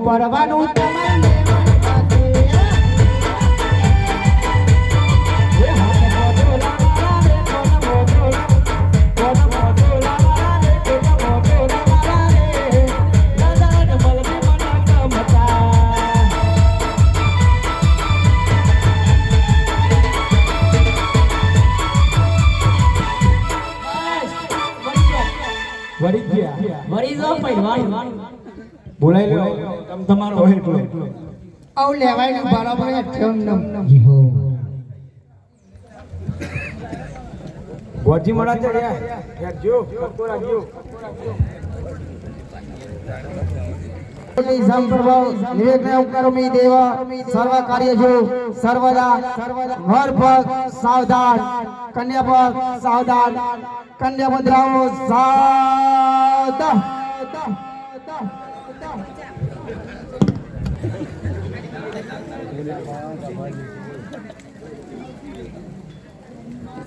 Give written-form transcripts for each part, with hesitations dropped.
પરવાનું વળી જાવ પહેલવાન બોલાઈ લો તમ તમારો હોય એટલો આવ લેવાય બરાબર જી હો ગોજી મળા ચડ્યા યાર જો કટકો રાખ્યો સંપ્રભવ નિવેદન ઉપકરોમી દેવ સર્વ કાર્યજો સર્વદા વર ભક્ત સાવધાન કન્યા ભક્ત સાવધાન કન્યા મુદ્રાઓ સાવધાન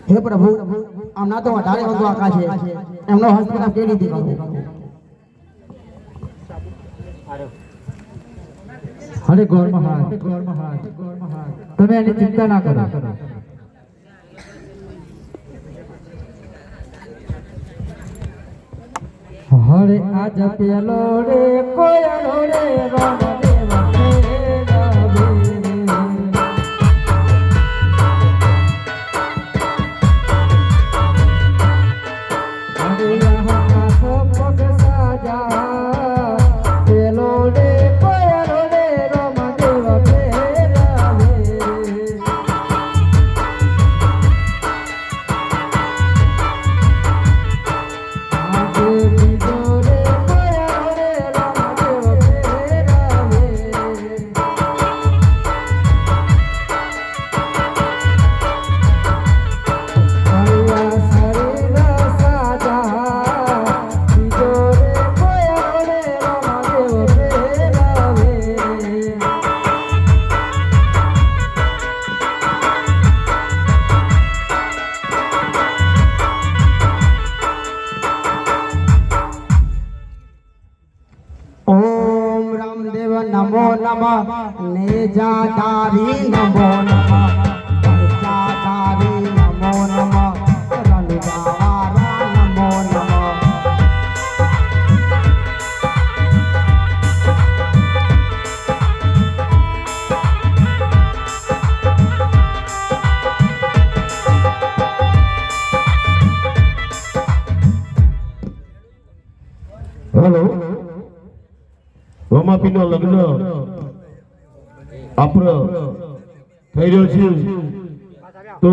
હે પ્રભુ આમના તો 18 વાગ્યો આકાશ છે એમનો હોસ્પિટલ કેવી રીતે કરું હરે ગોર મહારાજ તમે એની ચિંતા ના કરો હરે આજ પેલો રે કોયલો રે રામ દેવા नमो नमः नेजाधारी नमो नमः परचाधारी नमो नमः रणदारा नमो नमः હેલો રોમાપીનો લગ્ન આપણો થઈ રહ્યો છે તો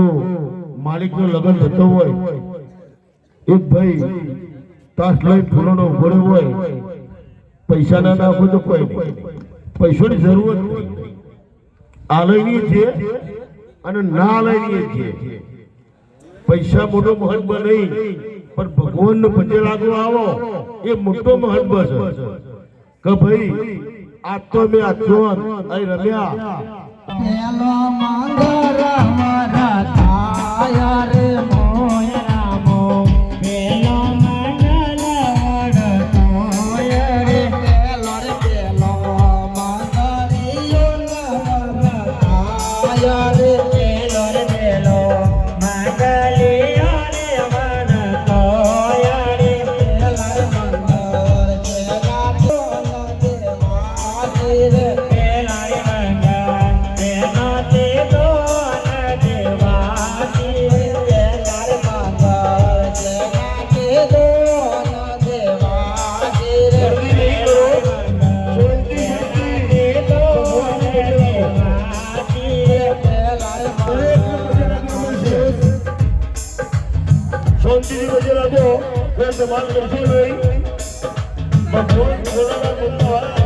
માલિકનો લગ્ન થતો હોય એક ભાઈ તાસ લઈ ફૂલોનો ઉભો હોય પૈસા ના નાખો તો કોઈ નહીં પૈસાની જરૂર આલયની છે અને ના આલયની છે પૈસા મોટો મહત્વ નહીં પણ ભગવાનનો પંજે લાગુ આવો એ મોટો મહત્વ છે કે ભાઈ આ તો મેં આજો અહીં રમ્યા પેલો મંગળ મારા થાયા રે મોય રામો પેલો મંગળ વડતોય રે પેલો મંગળિયો થાયા રે પેલો મંગળિયો રે વડતોય રે પેલો મંગળ જેગા તો દેવાજી રે શાંતિથી વચ્ચે રાખો કોઈ સવાલ કરશો નહીં ભગવાન ભોળાનાથ બોલતા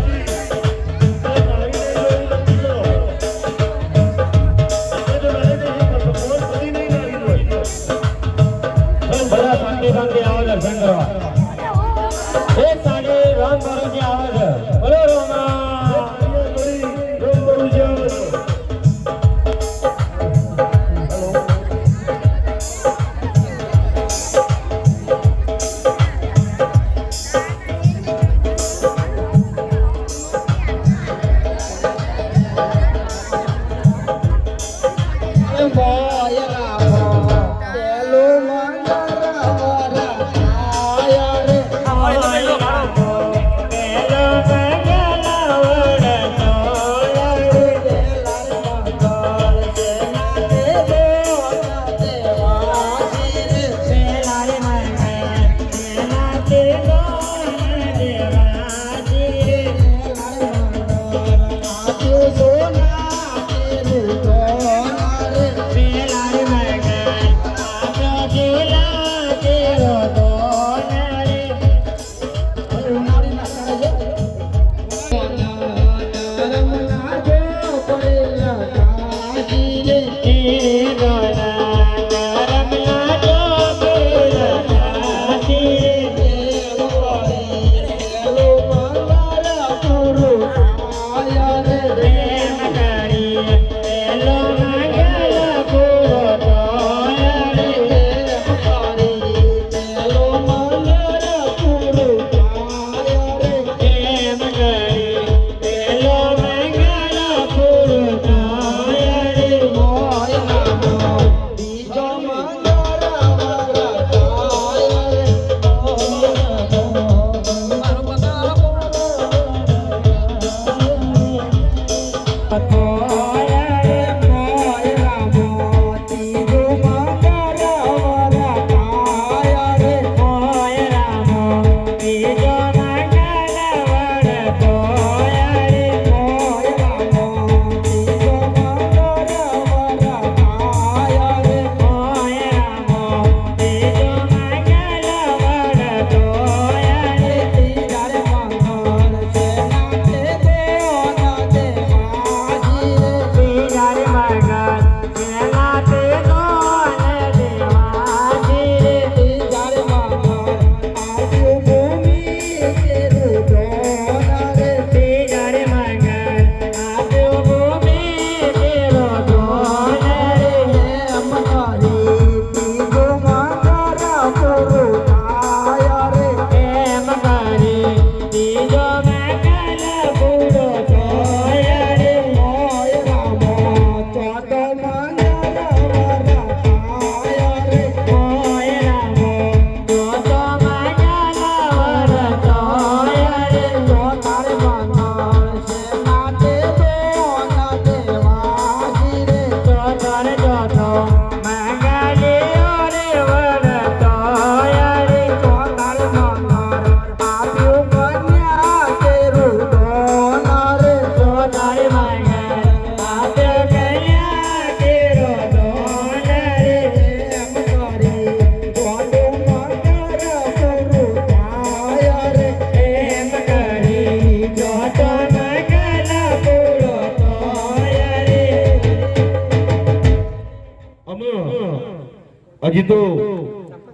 હજી તો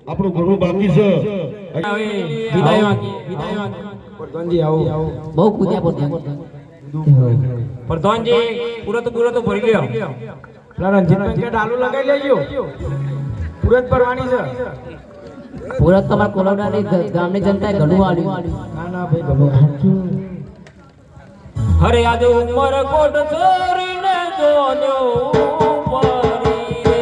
આપણું ઘણું બાકી છે. વિદાય વાગી પ્રધાનજી આવો. બહુ કૂદ્યા પ્રધાનજી પૂરો તો ભરી લ્યો. પેલા રણજીતભાઈ કે ડાલુ લગાઈ લેજો. પૂરત ભરવાની છે. પૂરત તમારા કોલોડાની ગામની જનતાએ ઘણું આલ્યું. ના ભાઈ ગમે. હરે આજે ઉમર કોટ છોરીને જોજો ઉપરી રે.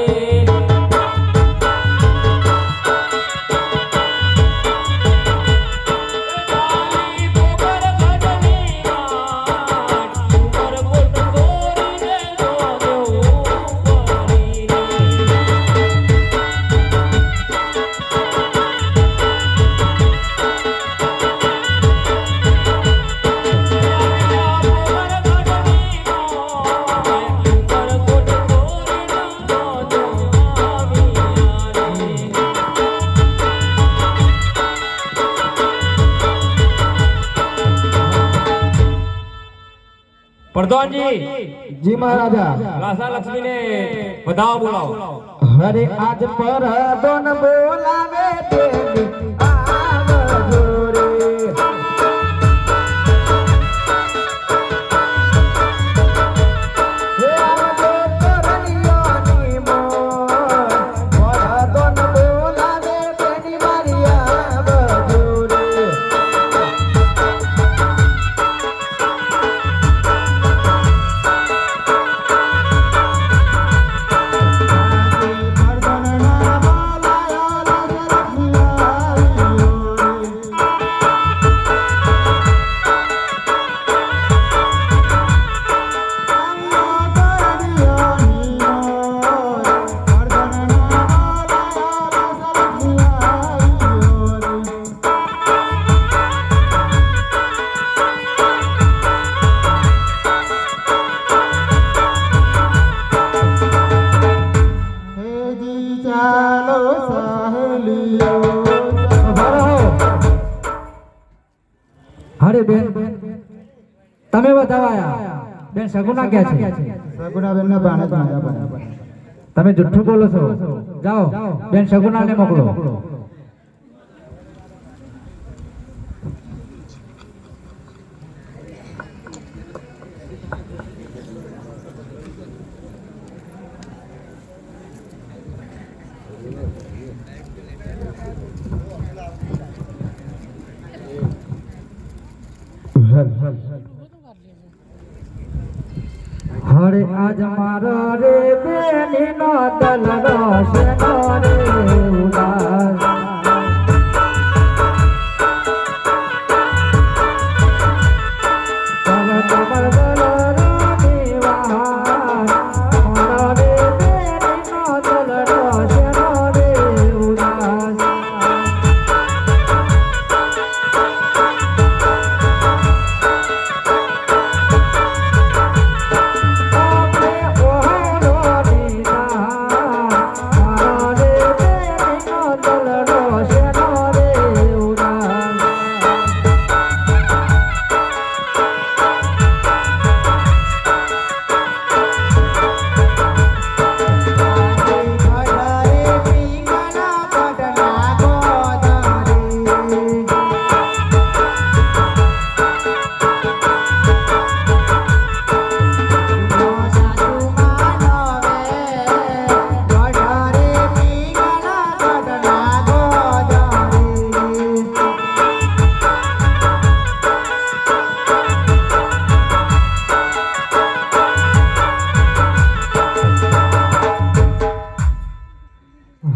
કાલી પોગર ગઢની રાત, ઉમર કોટ છોરીને જોજો ઉપરી રે. પ્રધાનજી જી મહારાજા. લાસા લક્ષ્મીને વધાવો બોલાવો. હરે આજ પર દોન બોલાવે દેવી આવજો રે. હે આવજો તોરણીઓની મોર, પર દોન બોલાવે દેવી મારી આવજો રે. અરે બેન તમે બતાવાયા બેન સગુના ક્યાં છે? સગુણા બેન ના ભાણે જ તમે જુઠ્ઠું બોલો છો. જાઓ બેન સગુનાને મોકલો. હરે આજ મારો રે બેની નો દલરો શેનો રે ઉદાસ. તવ કમર દલરો દીવાન, મારો રે બેની નો દલરો શેનો રે ઉદાસ.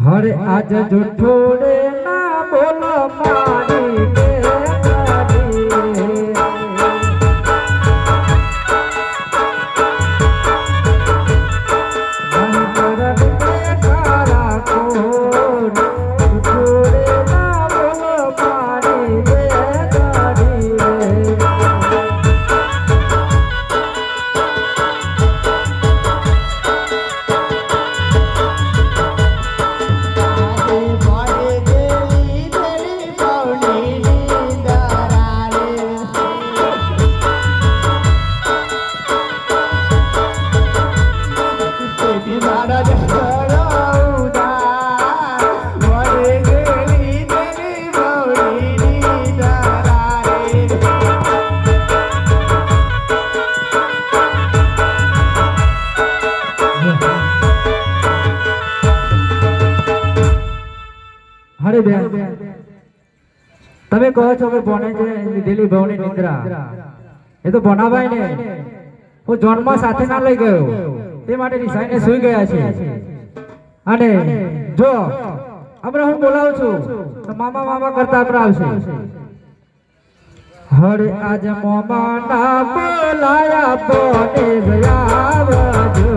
હરે આજ જુઠ્ઠુડે ના બોલો મારી બેટી. અંતર બેઠા કોડ, જુઠ્ઠુડે ના બોલો મારી બેટી. Bye. અરે બેન તમે કહો છો કે બોને જે લીધેલી ભાવની નિંદ્રા એ તો બોનાભાઈ ને હું જોનમાં સાથે ના લઈ ગયો તે માટે રિસાઈને સૂઈ ગયા છે અને જો હમણાં હું બોલાવું છું તો મામા મામા કરતા આપણે આવશે હરે આજ મોમા ના બોલાયા બોને જયાવજો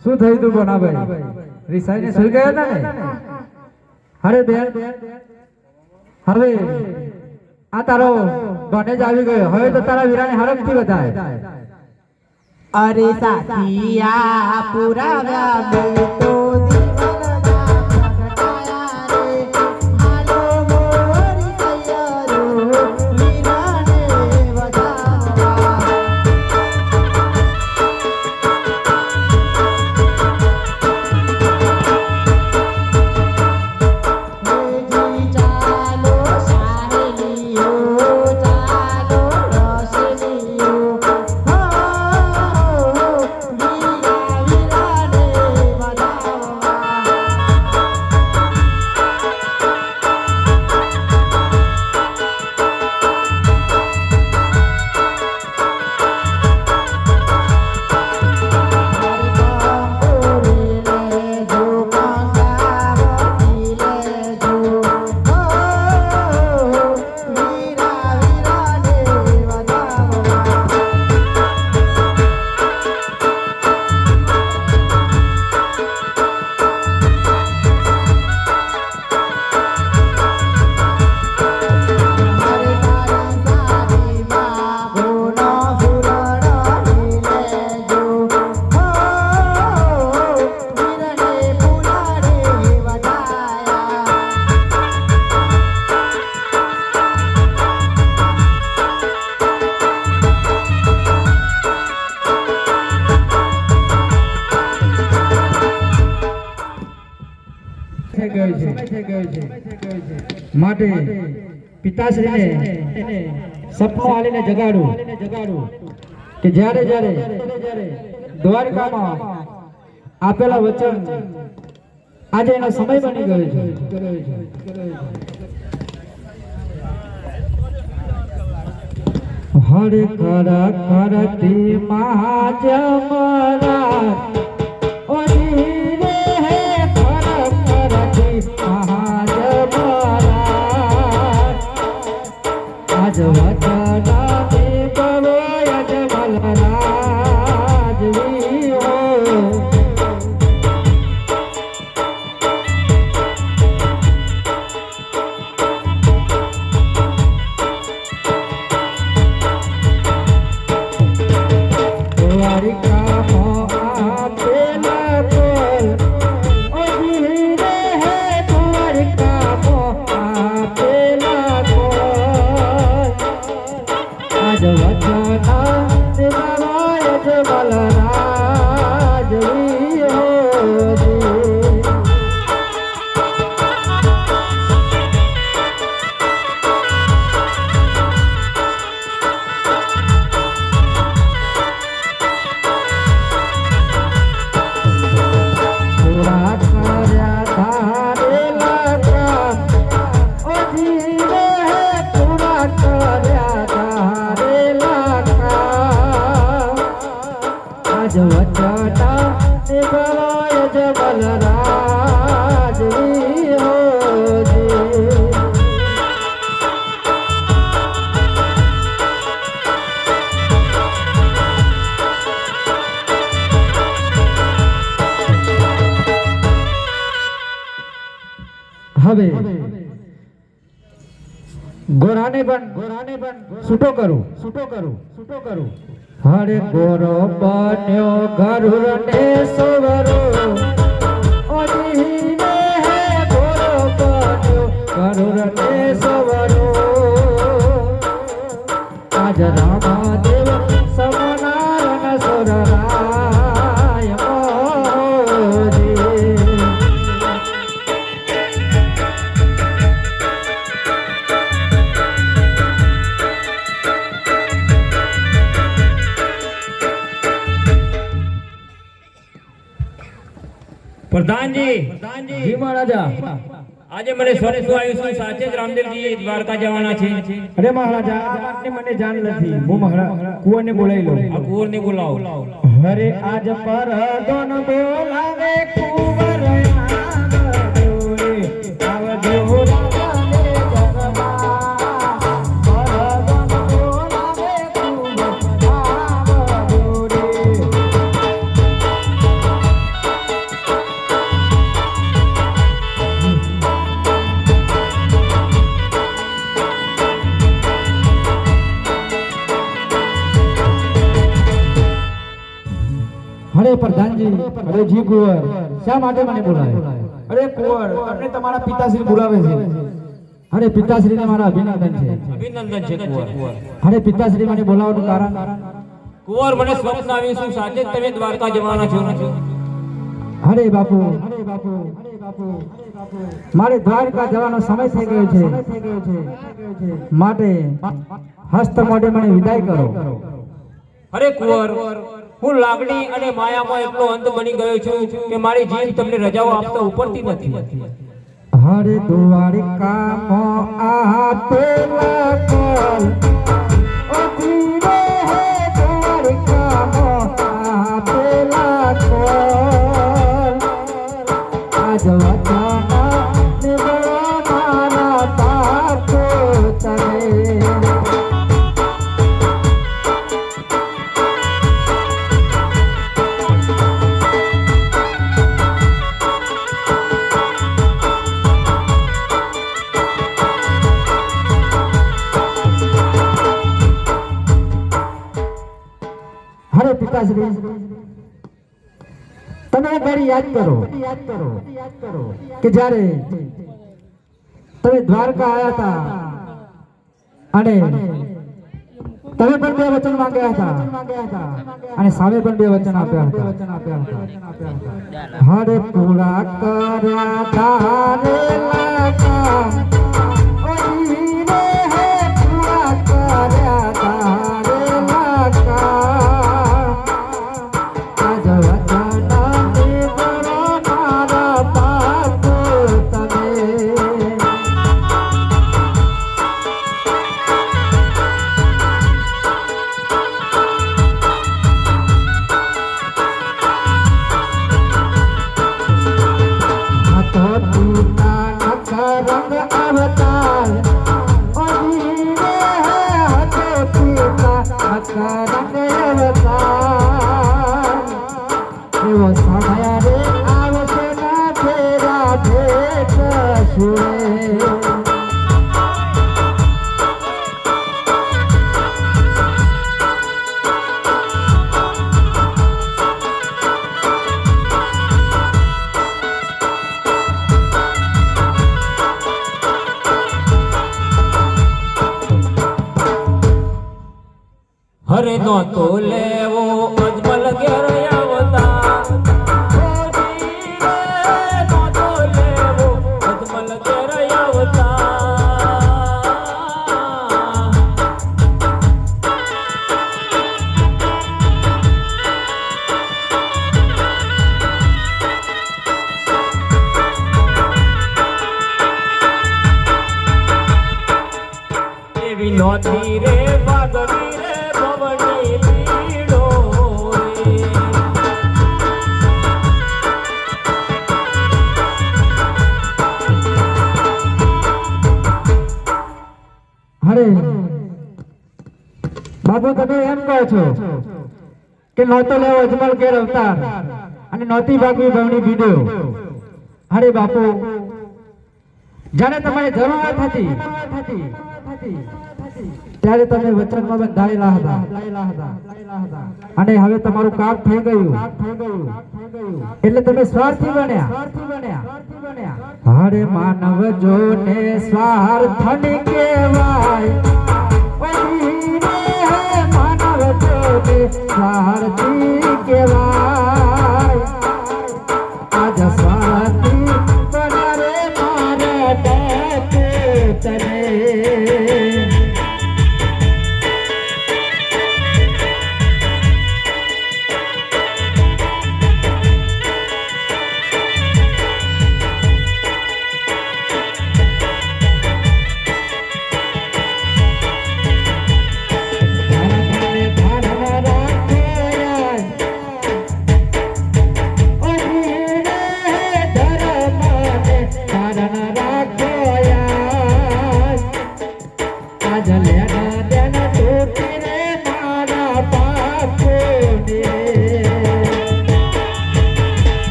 શું થયું તું બોનાભાઈ રિસાઈને સુઈ ગયા હતા ને અરે બેન હવે આ તારો ગણેશ આવી ગયો હવે તો તારા વીરાને હરખથી બતાય અરે સાથિયા પુરાવ્યા મેં તો માટે પિતાશ્રીને સપનું આલીને જગાડું કે જ્યારે જ્યારે દ્વારકામાં આપેલા વચન આજે એનો સમય બની ગયો છે હરે કરા કરતી મહાજમરા હવે ગોરાને પણ છૂટો કરું હરે ગોરો બન્યો ગરુર ને સોવરો ઓજીને હે ગોરો બન્યો ગરુર ને સોવરો આજ રામદેવ સમનારન સુરરાય મોજી પ્રધાનજી જી મહારાજા. આજે મને સ્વપ્ન આવ્યું છે સાચે જ રામદેવજી દ્વારકા જવાના છે. અરે મહારાજા, આ વાતની મને જાણ નથી. હું મહારાજ કુંવરને બોલાવી લઉં. આ કુંવરને બોલાવો. હરે આજ પર દોન બોલાવે કુંવર આવજો રાજાને દરબાર. પરદોન બોલાવે કુંવર આવજો રે. હરે પ્રધાનજી અરે જી કુંવર. શા માટે મને બોલાવ્યો? અરે કુંવર, તમને તમારા પિતાશ્રી બોલાવે છે. અરે પિતાશ્રીને મારા અભિનંદન છે. અભિનંદન છે કુંવર. અરે પિતાશ્રી મને બોલાવવાનું કારણ? કુંવર મને સ્વપ્ન આવ્યું છે સાચે જ તમે દ્વારકા જવાના છો. અરે બાપુ મારે દ્વારકા જવાનો સમય થઈ ગયો છે, માટે હસ્ત મોઢે મને વિદાય કરો. અરે કુંવર, હું લાગણી અને માયામાં એટલો અંત બની ગયો છું કે મારી જીભ તમને રજાઓ આપતા ઉપરતી નથી. હરે દ્વારિકામાં આપેલા કોલ ઓ જીવે હે દ્વારિકામાં આપેલા કોલ આજ વચન નિભાવવાના પાછો તમે. હરે પિતાશ્રી, તમે એક ઘડી યાદ કરો કે જ્યારે તમે દ્વારકા આવ્યા હતા અને તમે પણ બે વચન માંગ્યા હતા અને સામે પણ બે વચન આપ્યા હતા. હરે પૂરા કર્યા તારેલા કામ ઓ જીવે હે પૂરા કર્યા તારેલા કામ આજ વચન નિભાવવાના પાછો તમે. તો પિતા નખરંગ અવતાર ઓ જીવે હે તો પિતા નખરંગ અવતાર એવો સમય રે આવશે ના ફેરા ભેટ સુરે. હરે નો તો લેવો અજમલ ઘેર આવતા. ઓ જીવે નો તો લેવો અજમલ ઘેર આવતા. એવી નોતી રે ભાગવી રે ભવની પીડો રે. હરે બાપુ, તમે એમ કહો છો કે નહોતો લેવો અજમલ ઘેર અવતાર અને નહોતી ભાગવી ભવની બીડો. અરે બાપુ, જ્યારે તમારી જરૂરિયાત હતી ત્યારે તમે વચનમાં બંધાયેલા હતા અને હવે તમારું કામ થઈ ગયું એટલે તમે સ્વાર્થી બન્યા હારે માનવ જોને સ્વાર્થને કહેવાય માનવ જોને સ્વાર્થી કહેવાય આજ સ્વાર્થી બનારે મારા ડેકે તને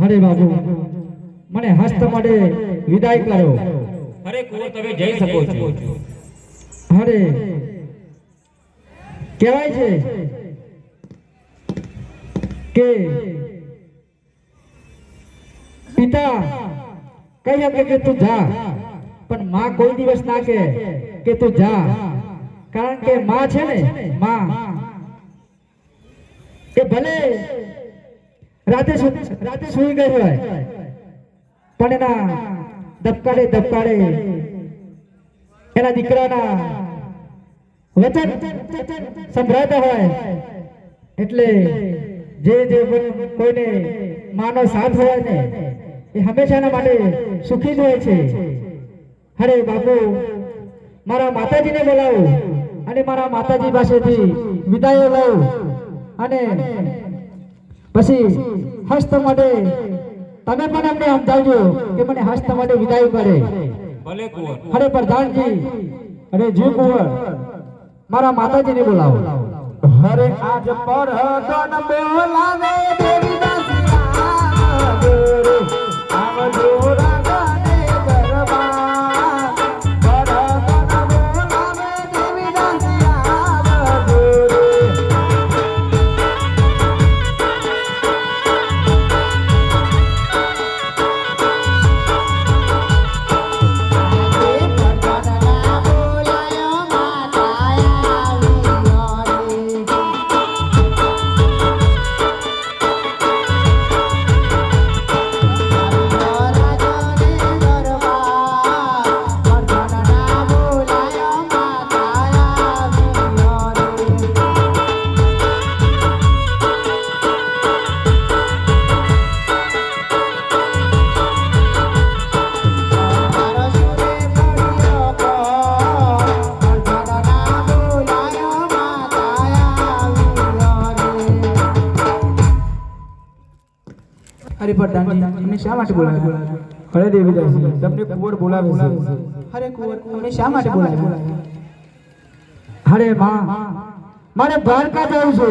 અરે બાબુ મને હસ્ત માટે વિદાય કરો. અરે કુંવર તમે જઈ શકો છો. અરે કહેવાય છે કે પિતા કહી શકે કે તું જા પણ માં કોઈ દિવસ ના કહે કે તું જા કારણ કે માં છે ને માં એ ભલે રાતે સુઈ ગઈ હોય પણ એના ધબકારે એના દીકરાના વચન સંભળાતા હોય એટલે જે કોઈને માનો સાથ હોય ને એ હંમેશાના માટે સુખી જ હોય છે. અરે બાપુ મારા માતાજીને બોલાવો અને મારા માતાજી પાસેથી વિદાય લઉં અને પછી હસ્ત માટે તમે પણ અમને સમજાવજો કે મને હસ્ત માટે વિદાય કરે. ભલે કુંવર. અરે પ્રધાનજી અરે જી કુંવર મારા માતાજીને બોલાવો. હરે આજ પર દોન બોલાવે દેવી દાસિયા ગોરે આવજો રાગને દરબાર પર દોન બોલાવે દેવી દાસિયા ગોરે અરે પ્રધાનજી અમને શા માટે બોલાવ્યા? અરે દેવી દાસી તમને કુંવર બોલાવે છે. અરે કુંવર અમને શા માટે બોલાવ્યા? અરે માં મારે દ્વારકા જવું છે.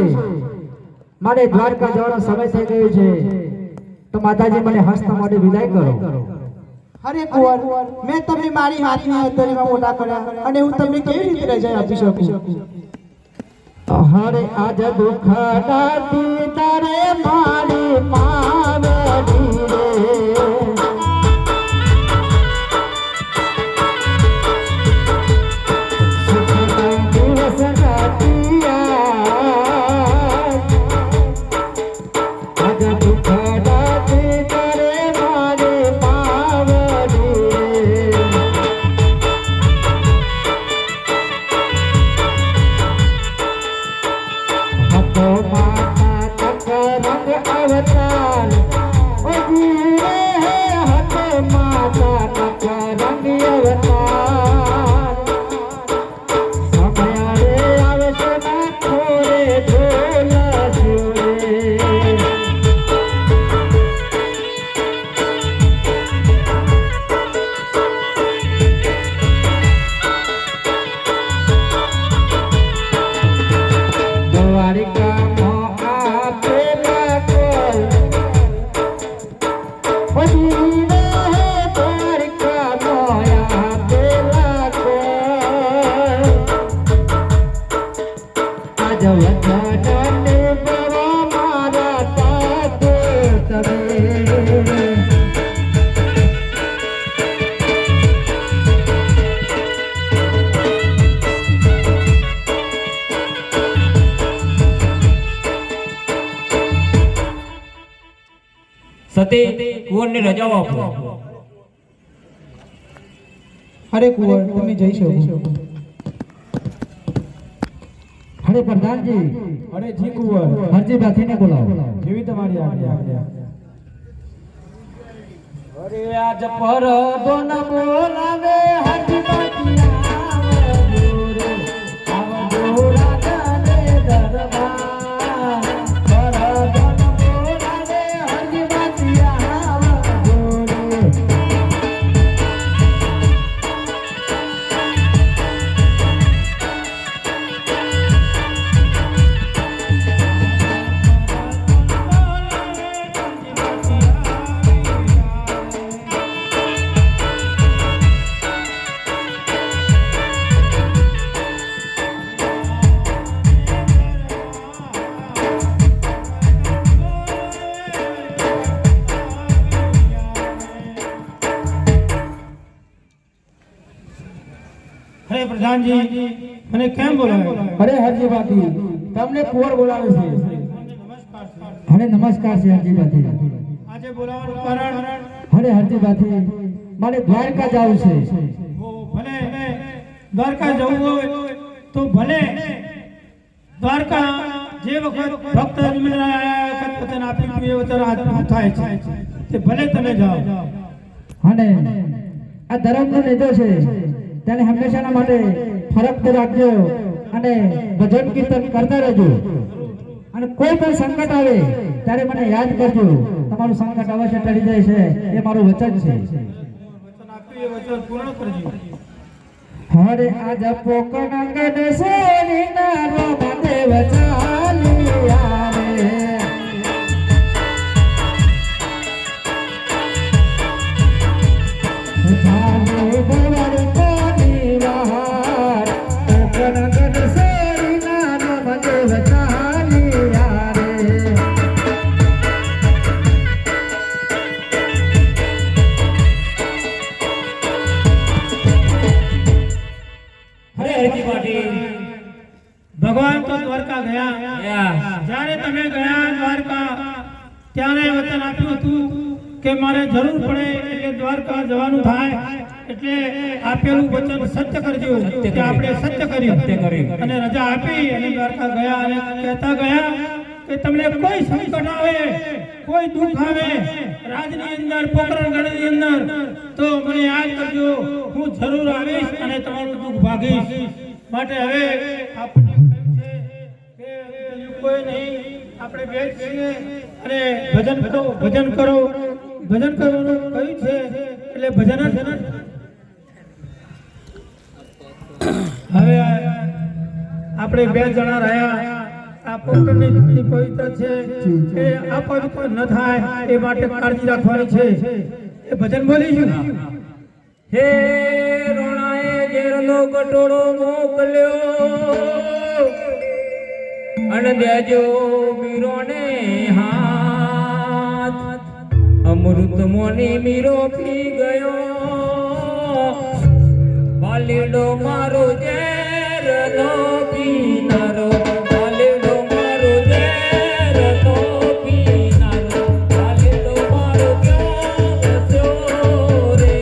મારે દ્વારકા જવાનો સમય થઈ ગયો છે તો માતાજી મને હસ્ત માટે વિદાય કરો. અરે કુંવર મેં તમને મારી હાથની હથેળીમાં મોટા કર્યા અને હું તમને કેવી રીતે રજા આપી શકું? હરે આજ દુઃખ દાતી તારે મારી માવડી રે સુખ દિવસ રાતિયા આજ દુઃખ દાતી તારે મારી માવડી રે હતો માતા તક રંગ અવતાર સતે કુંવરને રજાઓ આપો. અરે કુંવર તમે જઈ શકો. અરે પ્રધાનજી, અરે જી કુંવર, હરજી બાથીને બોલાવો. જેવી તમારી આજ્ઞા. અરે આજ પર દોન બોલાવે હરજી અરે પ્રધાનજી મને કેમ બોલાવ્યો? અરે હરજી બાથી તમને કુંવર બોલાવે છે. અરે નમસ્કાર છે હરજી બાથી. આજે બોલાવવાનું કારણ? અરે હરજી બાથી, મારે દ્વારકા જવું છે. ભલે દ્વારકા જવું હોય તો ભલે. દ્વારકા જે વખત ભક્ત વચન આપ્યું એ વચન આજ થાય છે તે ભલે તમે જાઓ. અને આ ધર્મનો નેજો છે તેને હંમેશાના માટે ફરક રાખજો અને ભજન કીર્તન કરતા રહેજો. અને કોઈ પણ સંકટ આવે ત્યારે મને યાદ કરજો. તમારું સંકટ અવશ્ય ટળી જાય છે, એ મારું વચન છે. વચન આપ્યું એ વચન પૂર્ણ કરજો. હરે આજ પોકણ ગણેશની નારો દેવ ચાલિયા રે. જાને ગવર કોની વહાર, પોકણ ગણેશની નારો દેવ ચાલિયા રે. અરે હરજી પાટીલ, ભગવાન તો દ્વારકા ગયા. જ્યારે તમે ગયા દ્વારકા ત્યારે વચન આપ્યું હતું કે મારે જરૂર પડે એટલે દ્વારકા જવાનું થાય એટલે આપેલું વચન સત્ય કરજો. કે આપણે સત્ય કર્યું અને રજા આપી અને દ્વારકા ગયા અને કહેતા ગયા કે તમને કોઈ સંકટ આવે, કોઈ દુઃખ આવે રાજની અંદર, પોકરણગઢની અંદર તો મને યાદ કરજો. હું જરૂર આવીશ અને તમારું દુઃખ ભાગીશ. માટે હવે આપણે કહ્યું છે કે બીજું કોઈ નહીં, આપણે બે જ છીએ અને ભજન કરો. ભજન કરવાનું કહ્યું છે એટલે ભજન જ. હવે આપણે બે જણા રહ્યા. આ પોકરણની ધરતી પવિત્ર છે એ અપવિત્ર ન થાય એ માટે કાળજી રાખવાની છે. એ ભજન બોલીશું. હે રોણાએ ઝેરનો કટોરો મોકલ્યો અને દેજો મીરોને હાથ. અમૃત મોની મીરો પી ગયો, બાલીડો મારો ઝેરનો પીનારો. બાલીડો મારો ઝેરનો પીનારો. બાલીડો મારો ઝેરનો રે.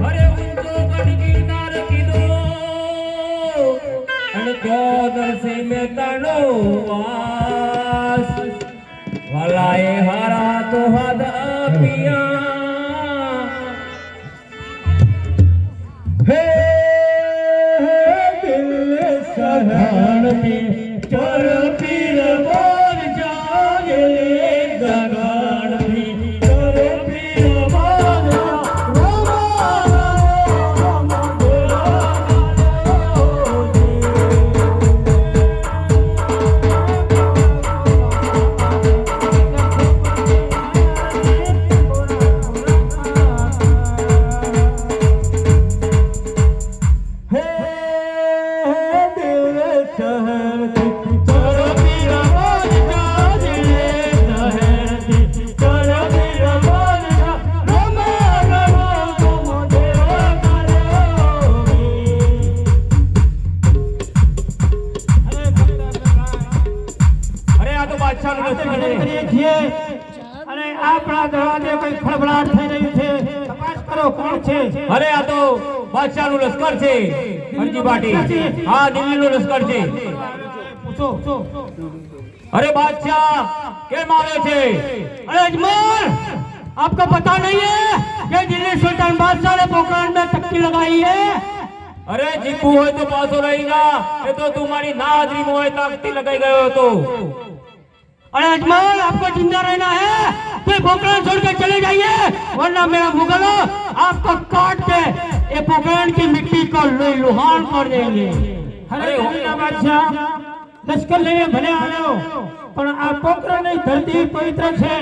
અરે ઊંચો ગઢ ગિરનાર કીધો કોણ છે? અરે આ તો બાદશાહનું લશ્કર છે હરજી પાટી. હા, દિલ્હીનું લશ્કર છે. પૂછો. अरे बादशाह क्या मारे थे? अरे अजमल, आपको पता नहीं है कि दिल्ली सुल्तान बादशाह ने पोखरण में टक्की लगाई है? अरे जीपू हो तो पासो रहेगा, ये तो तुम्हारी नादरी मोए ताकती लगाई गयो तो. अरे अजमल, आपको जिंदा रहना है तो पोखरण छोड़ के चले जाइए, वरना मेरा मुगलों आपको काट के ये पोखरण की मिट्टी को लुहान कर देंगे. અરે હોના બાદશાહ, લશ્કર લઈને ભલે આવ્યો, પણ આ પોખરણની ધરતી પવિત્ર છે.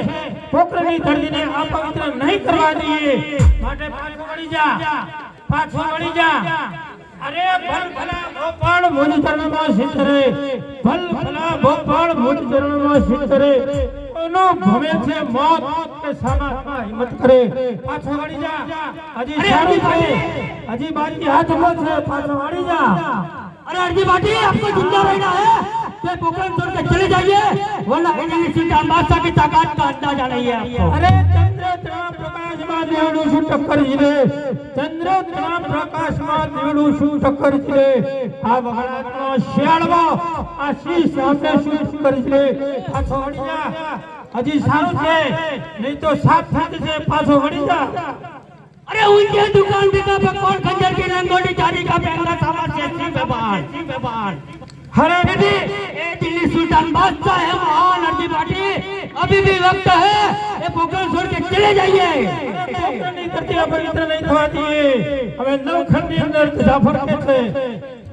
પોખરણની ધરતીને અપવિત્ર નહીં કરવા દઈએ. માટે પાછો વળી જા. અરે ભલ ભલા ભોપાળ મુજ ચરણમાં સિતરે, ભલ ભલા ભોપાળ મુજ ચરણમાં સિતરે. એનો ભમે છે મોત કે સામા હિંમત કરે. પાછો વળી જા. હજી સારું છે, હજી બાજી હાથમાં છે. પાછો વળી જા. अरे अर्जी बाटी, आपको जिंदा रहना है तो पोखरण छोड़ के चले जाइए, वरना दिल्ली सुल्तान बादशाह की ताकत का अंदाजा नहीं है आपको. अरे चंद्र तना प्रकाशમાં દેવડું શું ટક્કર છે રે? ચંદ્ર तना પ્રકાશમાં દેવડું શું ટક્કર છે રે? આ વગડાનો શિયાળવો આ શી સામે શું ટક્કર છે રે? પાછો વળી જા. હજી સારું છે, નહીં તો સાફ થઈ જશે. પાછો વળી જા. अरे उनके दुकान पे का कौन खंजर की रंगोली चांदी का पहनना सामान से बाहर. अरे बेटी, ये दिल्ली सुल्तान बादशाह है महान. अर्जी बाटी, अभी भी वक्त है, ये पोखरण छोड़ के चले जाइए. પોખરણની ધરતી અપવિત્ર નહીં થવા દઈએ. હવે નવખંડની અંદર જાફર કે છે,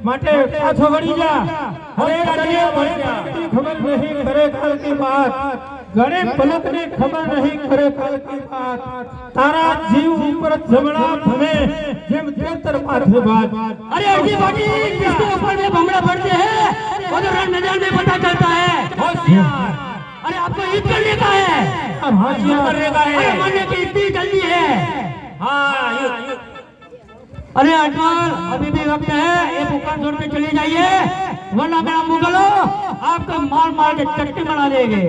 માટે પાછો વળી જા. હવે ગણે પલકની ખબર નહીં કરે કાલ की बात. ગણે પલકની ખબર નહીં કરે કાલ की बात. તારા જીવ ઉપર જમણા ભમે જેમ તેતર માથે બાત. अरे अर्जी बाटी, जिसके ऊपर में भमड़ा पड़ते हैं वो तो रंग नजर में पता चलता है. होशियार. अरे आपको ईद करने का है, હોશિયાર करने का अरे है. मरने की इतनी जल्दी है. हाँ, अरे अजमल, अभी भी वक्त है, ये पोखरण छोड़ के चले जाइए, वरना मेरा मुगलों आपका मार के चट्टी बना देंगे.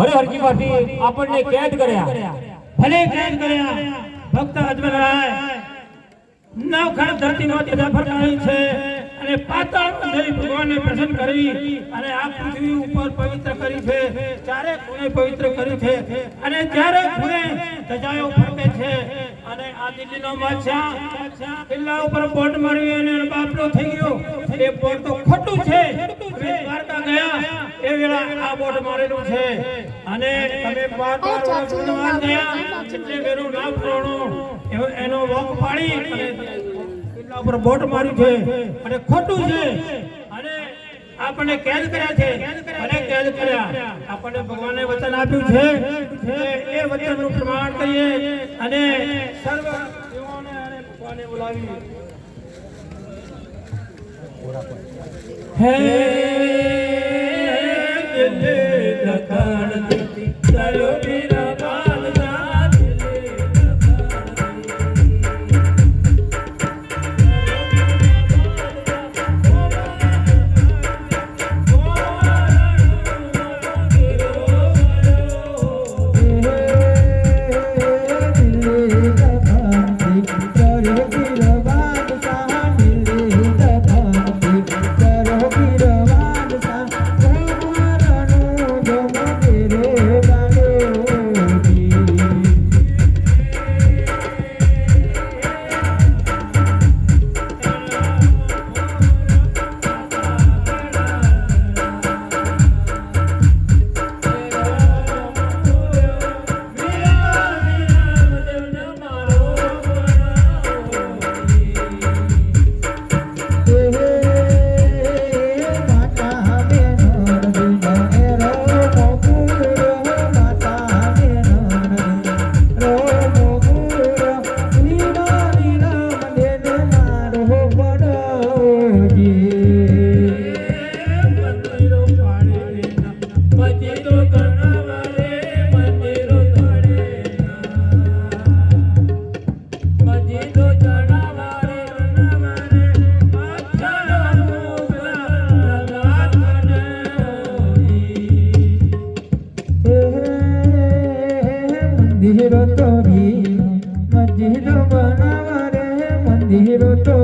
અરે હરજી પાટી, આપણને કેદ કર્યા. ભલે કેદ કર્યા. ભક્ત અજમલરાય નવખંડ ધરતીમાંથી જાફર આવી છે અને પાતાળમાં જઈ ભગવાનને પ્રસન્ન કરી અને આ પૃથ્વી ઉપર પવિત્ર કરી છે. ચારે ખૂણે પવિત્ર કરી છે અને ચારે ખૂણે ધજાઓ ફરકે છે. અને આ દિલ્હીનો બાદશાહ કિલ્લા ઉપર બોટ મારી અને બાપલો થઈ ગયો. એ બોટ તો ખોટું છે. દ્વારકા ગયા એ વેળા આ બોટ મારેલું છે અને તમે 12 વર્ષ વનવાસ ગયા એટલે વેરું નામ પ્રણો એનો વોક પાડી અને કિલ્લા ઉપર બોટ મારી છે અને ખોટું છે અને આપણને કેદ કર્યા છે અને કેદ કર્યા. આપણને ભગવાને વચન આપ્યું છે કે એ વચનનું પ્રમાણ કરીએ અને સર્વ જીવોને અને ભગવાને બોલાવી. હે દિલ્હી દખણથી ચાલ્યો બીરા બાદશાહ. દિલ્હી બાદશાહ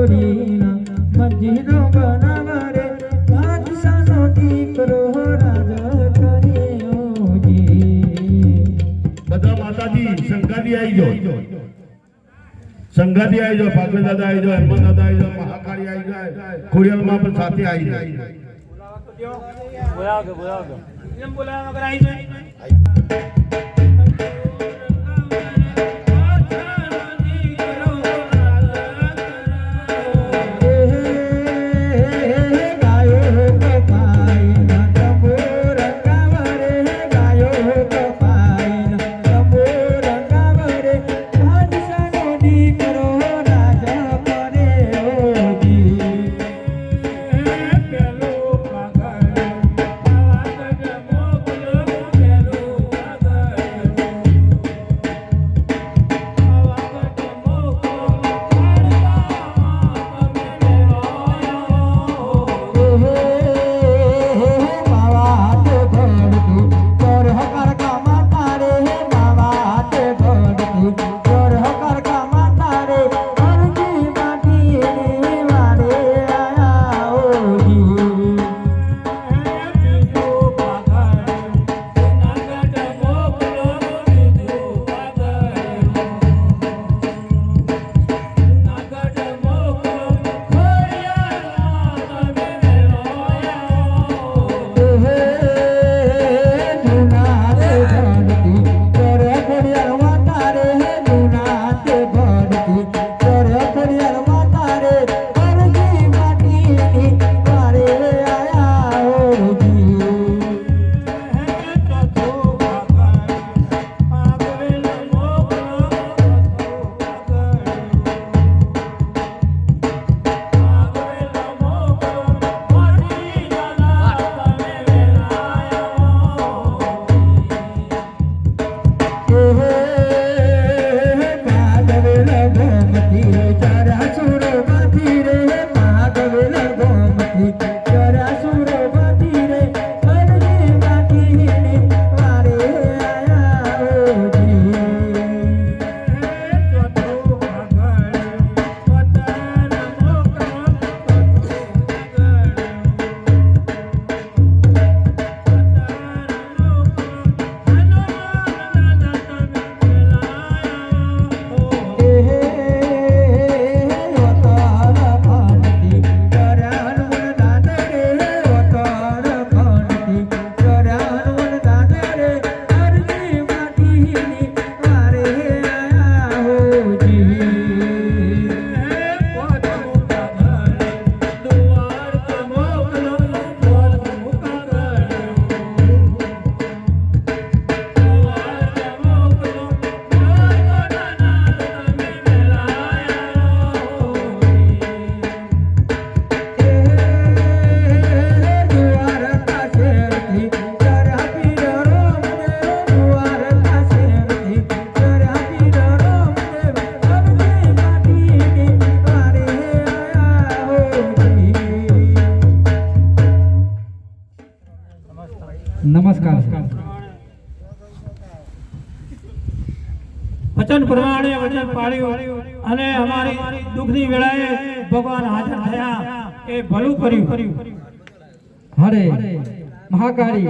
તોડીના મંજીરો બનાવા રે બાદશાહનો દીકરો રાજ કર્યોજી બધા માતાજી સંગાતી આવી જાઓ, સંગાતી આવી જાઓ, ભાગવત દાદા આવી જાઓ, હનુમાન દાદા આવી જાઓ, મહાકાળી આવી જાય, ખોડિયાલમાં પણ સાથે આવી જાય. એમ બોલાવા વગર આવી જાય નમસ્કાર. વચન પ્રમાણે વચન પાળ્યું અને અમારી દુઃખની વેળાએ ભગવાન હાજર થયા એ ભલું કર્યું. હરે મહાકાળી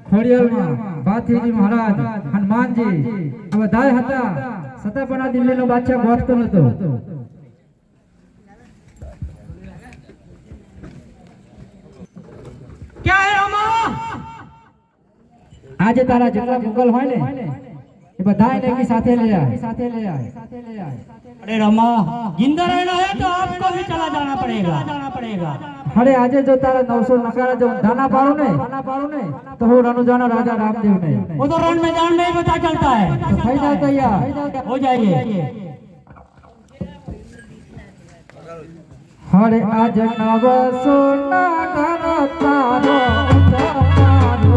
ખોડિયાલમાં ભાથીજી મહારાજ હનુમાનજી આ બધાય હતા, છતાં પણ આ દિલ્હીનો બાદશાહ ગોઠતો નતો. क्या है रामा? આજે તારા જેટલા મુગલ હોય ને એ બધાય ને સાથે લે આય, સાથે લે આય. अरे रामा, जिंदा रहना है तो आपको भी चला जाना पड़ेगा. અરે આજે જો તારા 900 નકારા જો દાના પાડું ને તો હું રણુજાના રાજા રામદેવ ને वो तो रण मैदान में ही पता चलता है. તો થઈ જાવ તૈયાર. हो जाइए. હરે આજ નવ સોના ઘર તારો તારો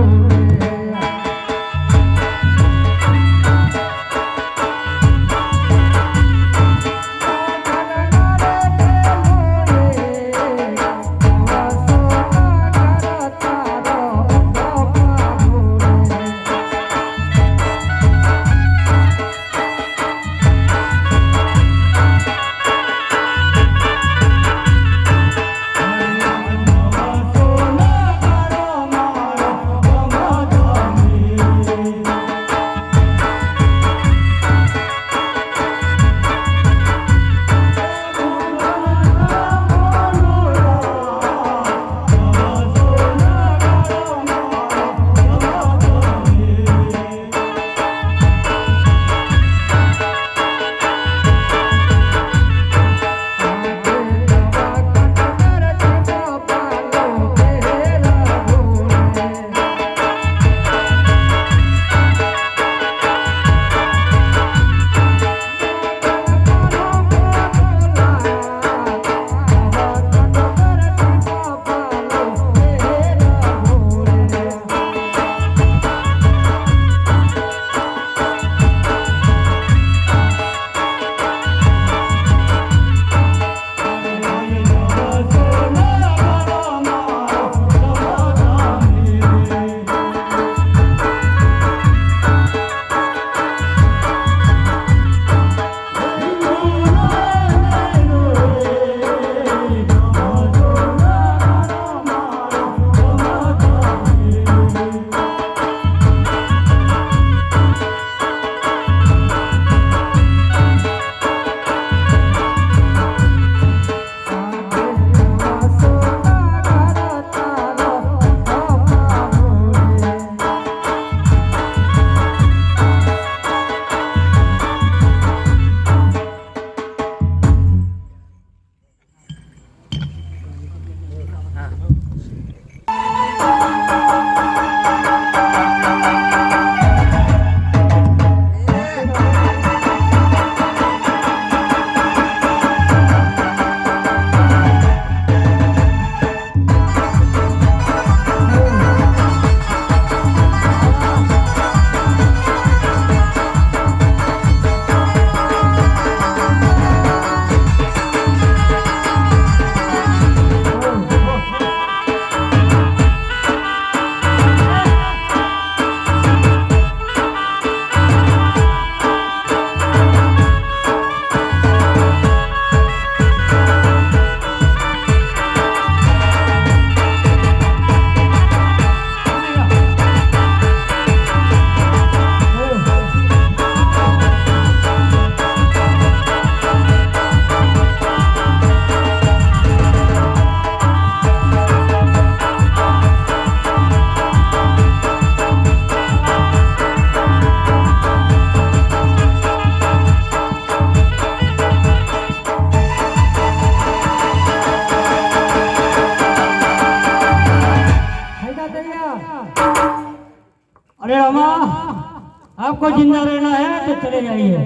आपको जिंदा रहना है तो चले जाइए।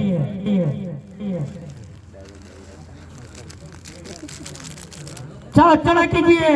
चलो चला कीजिए।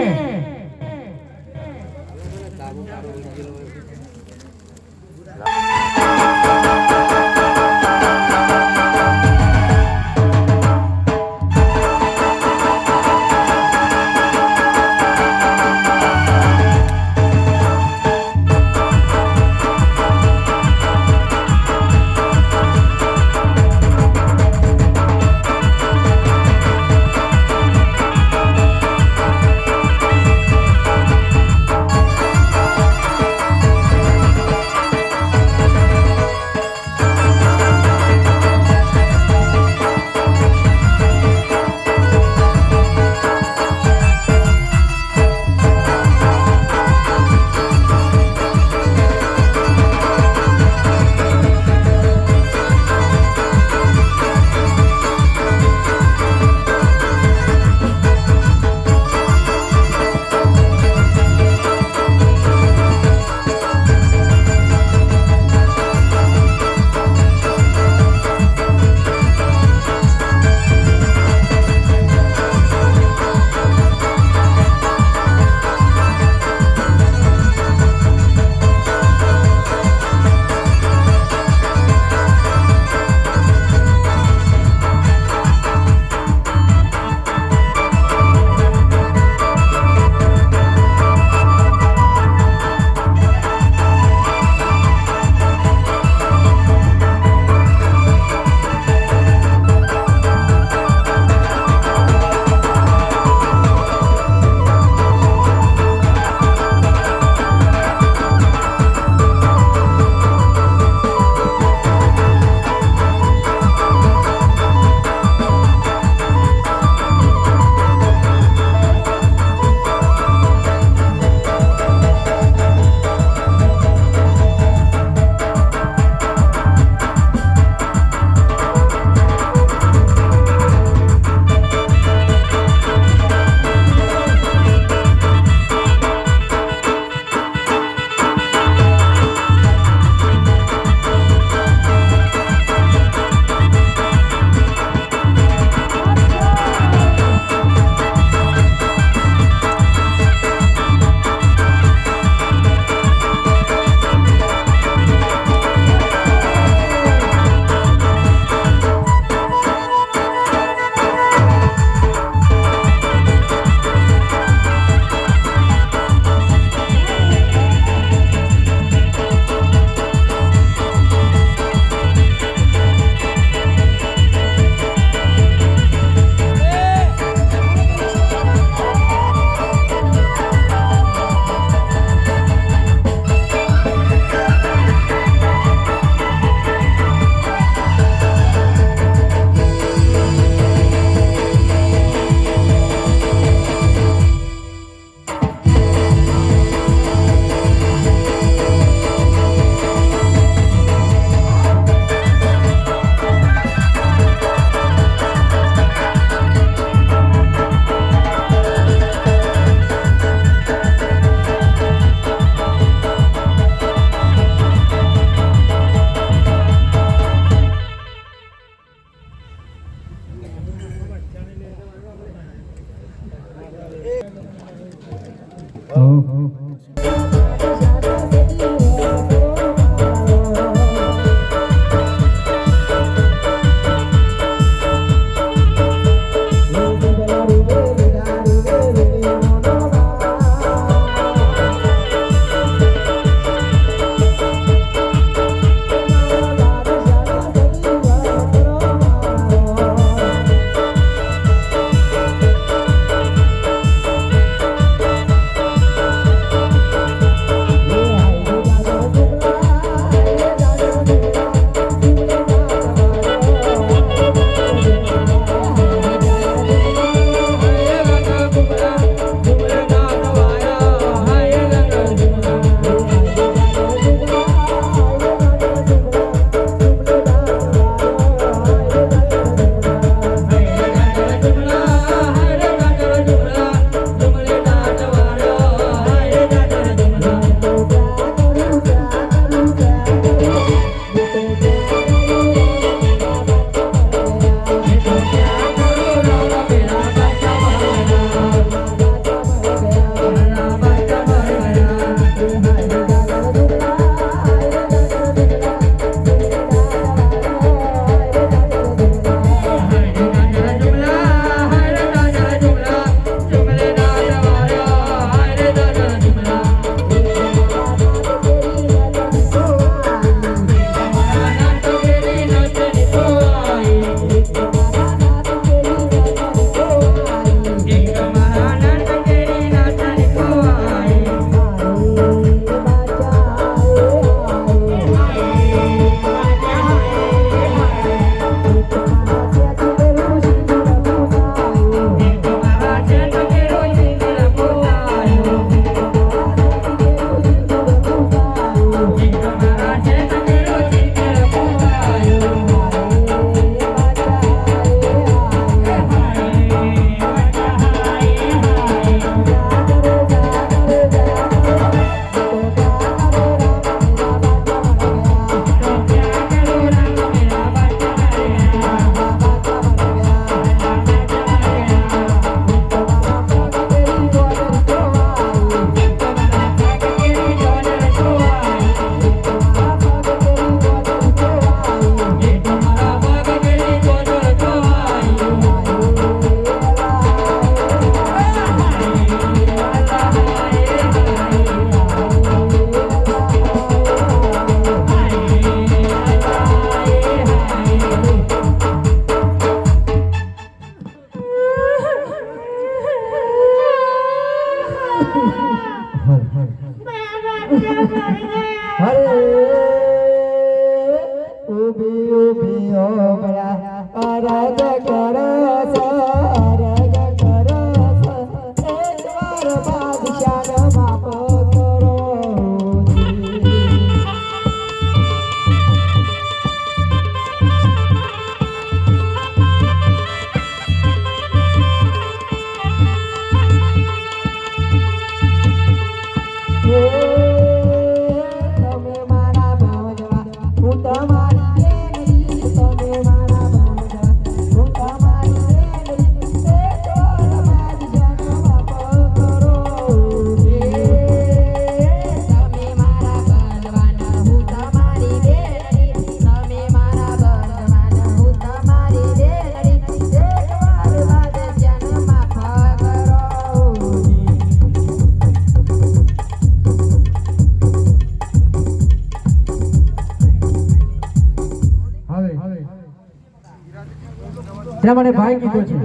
એના મને ભાઈ કીધો છે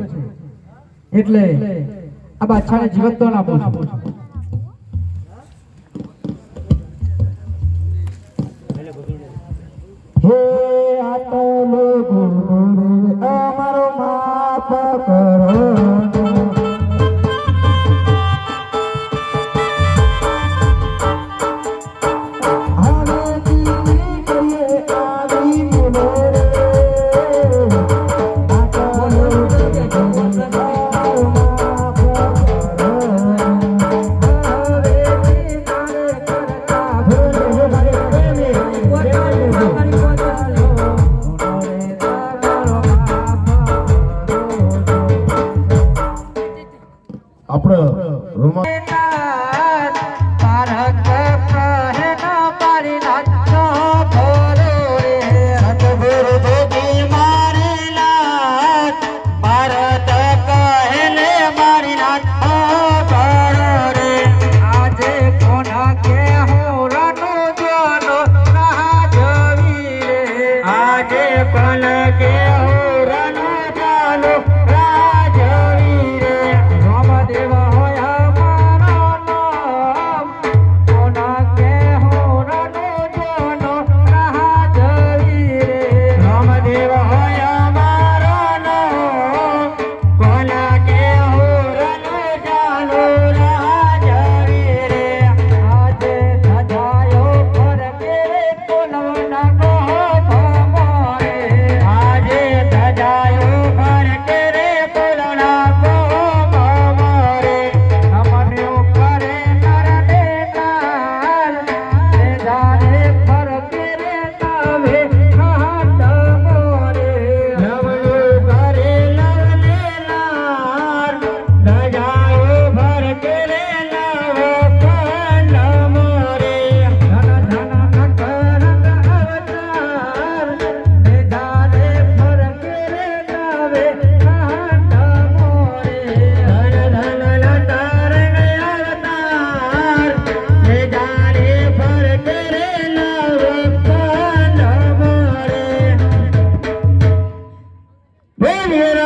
એટલે આ બાદશાહને જીવન તો આપું છું હે આટલો ગુરુ અમારો માફ કરો આપણે રોમા Hey,